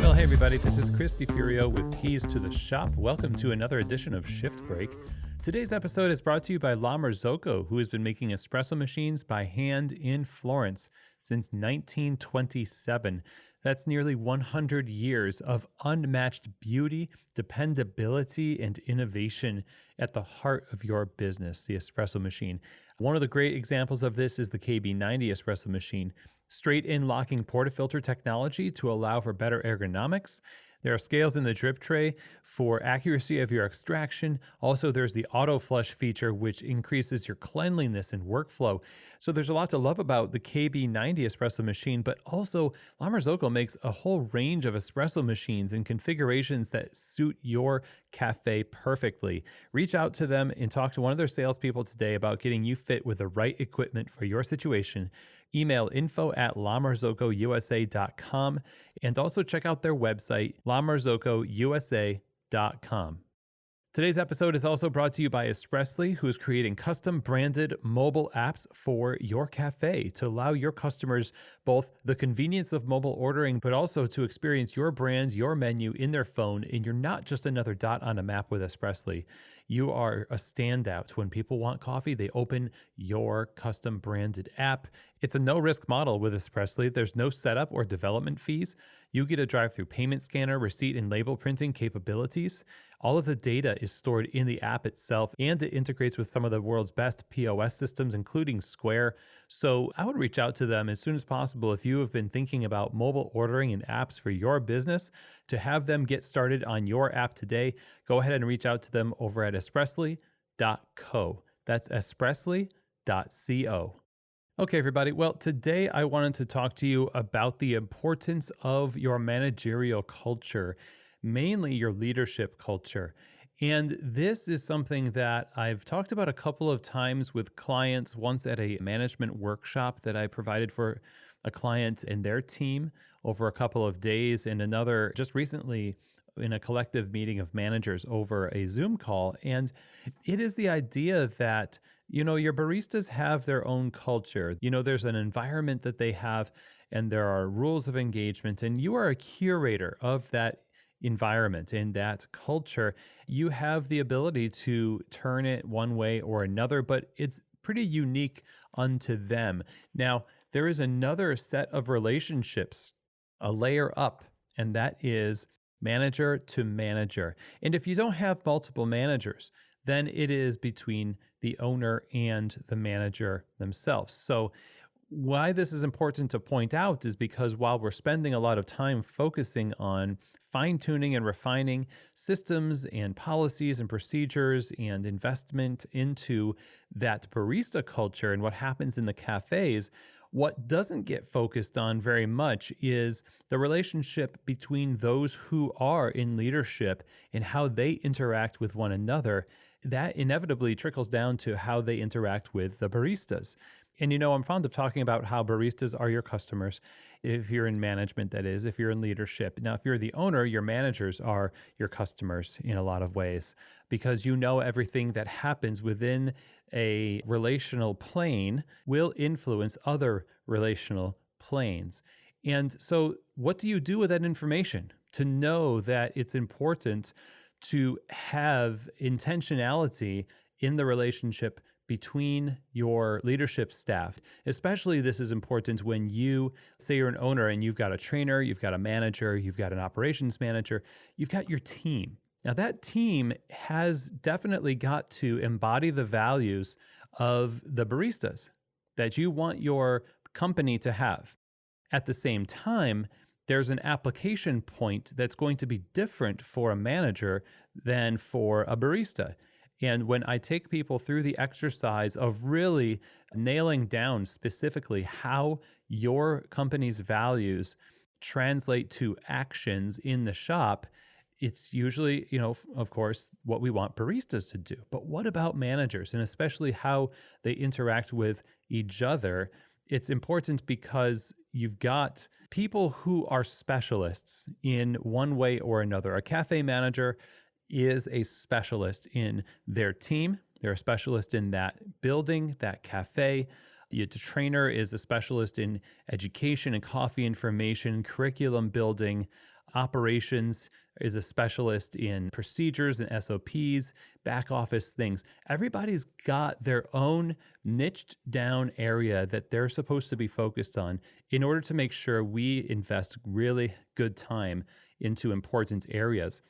Well, hey everybody, this is Chris DiFurio with Keys to the Shop. Welcome to another edition of Shift Break. Today's episode is brought to you by La Marzocco, who has been making espresso machines by hand in Florence since 1927. That's nearly 100 years of unmatched beauty, dependability, and innovation at the heart of your business, the espresso machine. One of the great examples of this is the KB90 espresso machine. Straight-in locking portafilter technology to allow for better ergonomics. There are scales in the drip tray for accuracy of your extraction. Also, there's the auto flush feature, which increases your cleanliness and workflow. So there's a lot to love about the KB90 espresso machine, but also La Marzocco makes a whole range of espresso machines and configurations that suit your cafe perfectly. Reach out to them and talk to one of their salespeople today about getting you fit with the right equipment for your situation. Email info@lamarzocousa.com and also check out their website, lamarzocousa.com. Today's episode is also brought to you by Espressly, who is creating custom branded mobile apps for your cafe to allow your customers both the convenience of mobile ordering, but also to experience your brand, your menu in their phone. And you're not just another dot on a map with Espressly. You are a standout. When people want coffee, they open your custom branded app. It's a no-risk model with Espressly. There's no setup or development fees. You get a drive-through payment scanner, receipt, and label printing capabilities. All of the data is stored in the app itself, and it integrates with some of the world's best POS systems, including Square. So I would reach out to them as soon as possible if you have been thinking about mobile ordering and apps for your business to have them get started on your app today. Go ahead and reach out to them over at espressly.co. That's espressly.co. Okay, everybody. Well, today I wanted to talk to you about the importance of your managerial culture, mainly your leadership culture. And this is something that I've talked about a couple of times with clients, once at a management workshop that I provided for a client and their team over a couple of days, and another just recently in a collective meeting of managers over a Zoom call. And it is the idea that, your baristas have their own culture. There's an environment that they have, and there are rules of engagement, and you are a curator of that environment and that culture. You have the ability to turn it one way or another, but it's pretty unique unto them. Now, there is another set of relationships, a layer up, and that is manager to manager. And if you don't have multiple managers, then it is between the owner and the manager themselves. So why this is important to point out is because while we're spending a lot of time focusing on fine-tuning and refining systems and policies and procedures and investment into that barista culture and what happens in the cafes, what doesn't get focused on very much is the relationship between those who are in leadership and how they interact with one another. That inevitably trickles down to how they interact with the baristas. And I'm fond of talking about how baristas are your customers. If you're in management, that is, if you're in leadership. Now, if you're the owner, your managers are your customers in a lot of ways, because everything that happens within a relational plane will influence other relational planes. And so what do you do with that information to know that it's important to have intentionality in the relationship between your leadership staff? Especially this is important when you say you're an owner and you've got a trainer, you've got a manager, you've got an operations manager, you've got your team. Now that team has definitely got to embody the values of the baristas that you want your company to have. At the same time, there's an application point that's going to be different for a manager than for a barista. And when I take people through the exercise of really nailing down specifically how your company's values translate to actions in the shop, it's usually, of course, what we want baristas to do. But what about managers, and especially how they interact with each other? It's important because you've got people who are specialists in one way or another. A cafe manager is a specialist in their team. They're a specialist in that building, that cafe. The trainer is a specialist in education and coffee information, curriculum building. operations is a specialist in procedures and SOPs, back office things. Everybody's got their own niched down area that they're supposed to be focused on in order to make sure we invest really good time into important areas.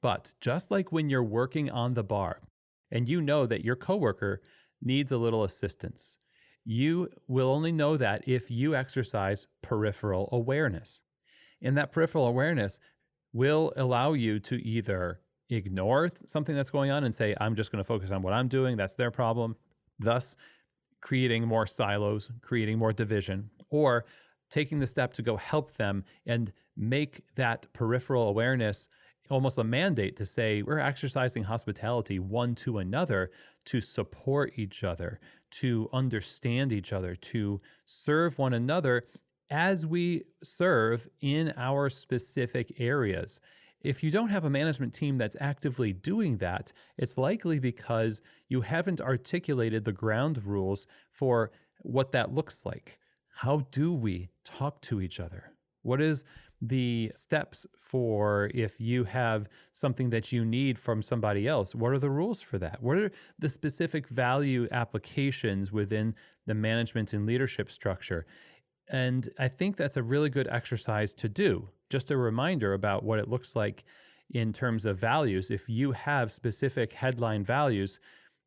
But just like when you're working on the bar and you know that your coworker needs a little assistance, you will only know that if you exercise peripheral awareness. And that peripheral awareness will allow you to either ignore something that's going on and say, I'm just going to focus on what I'm doing. That's their problem. Thus, creating more silos, creating more division, or taking the step to go help them and make that peripheral awareness almost a mandate to say we're exercising hospitality one to another to support each other, to understand each other, to serve one another as we serve in our specific areas. If you don't have a management team that's actively doing that, it's likely because you haven't articulated the ground rules for what that looks like. How do we talk to each other? What is the steps for if you have something that you need from somebody else? What are the rules for that? What are the specific value applications within the management and leadership structure? And I think that's a really good exercise to do. Just a reminder about what it looks like in terms of values. If you have specific headline values,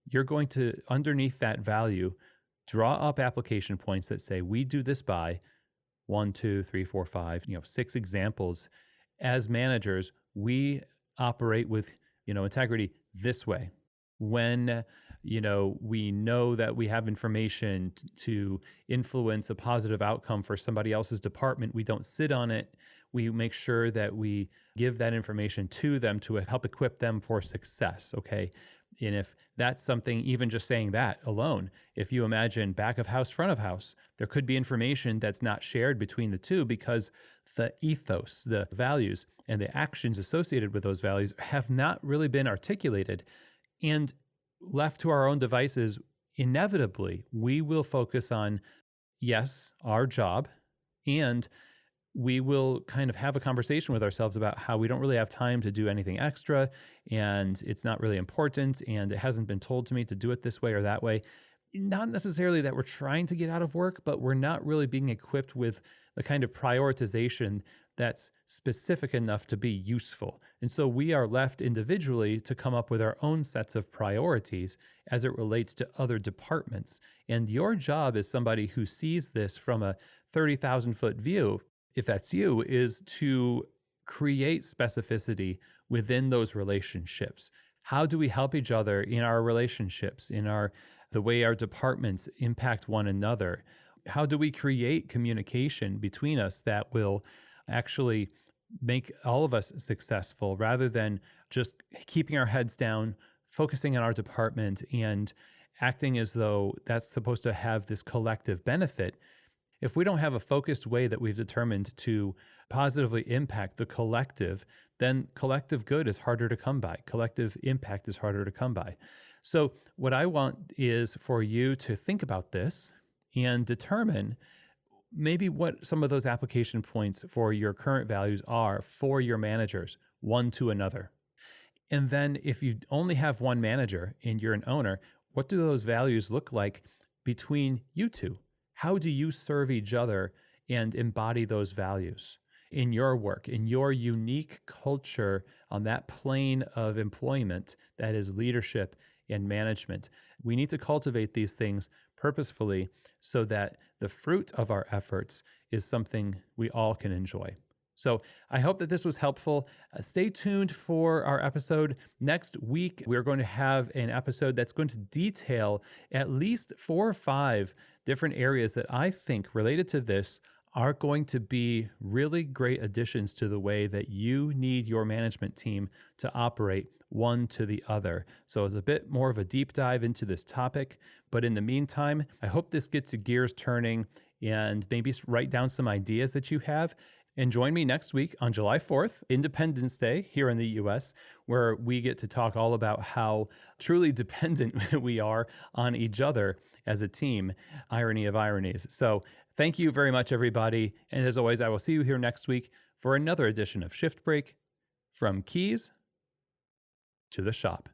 you're going to, underneath that value, draw up application points that say, we do this by 1, 2, 3, 4, 5, 6 examples. As managers, we operate with, integrity this way. When, we know that we have information to influence a positive outcome for somebody else's department, we don't sit on it. We make sure that we give that information to them to help equip them for success. Okay. And if that's something, even just saying that alone, if you imagine back of house, front of house, there could be information that's not shared between the two because the ethos, the values, and the actions associated with those values have not really been articulated. And left to our own devices, inevitably, we will focus on, yes, our job, and we will kind of have a conversation with ourselves about how we don't really have time to do anything extra, and it's not really important, and it hasn't been told to me to do it this way or that way. Not necessarily that we're trying to get out of work, but we're not really being equipped with the kind of prioritization that's specific enough to be useful. And so we are left individually to come up with our own sets of priorities as it relates to other departments. And your job as somebody who sees this from a 30,000 foot view, if that's you, is to create specificity within those relationships. How do we help each other in our relationships, in the way our departments impact one another? How do we create communication between us that will actually make all of us successful rather than just keeping our heads down, focusing on our department and acting as though that's supposed to have this collective benefit? If we don't have a focused way that we've determined to positively impact the collective, then collective good is harder to come by. Collective impact is harder to come by. So what I want is for you to think about this and determine maybe what some of those application points for your current values are for your managers, one to another. And then if you only have one manager and you're an owner, what do those values look like between you two? How do you serve each other and embody those values in your work, in your unique culture on that plane of employment that is leadership and management? We need to cultivate these things purposefully so that the fruit of our efforts is something we all can enjoy. So I hope that this was helpful. Stay tuned for our episode next week. We're going to have an episode that's going to detail at least 4 or 5 different areas that I think related to this are going to be really great additions to the way that you need your management team to operate one to the other. So it's a bit more of a deep dive into this topic. But in the meantime, I hope this gets your gears turning and maybe write down some ideas that you have. And join me next week on July 4th, Independence Day here in the US, where we get to talk all about how truly dependent we are on each other as a team. Irony of ironies. So thank you very much, everybody. And as always, I will see you here next week for another edition of Shift Break, from keys to the shop.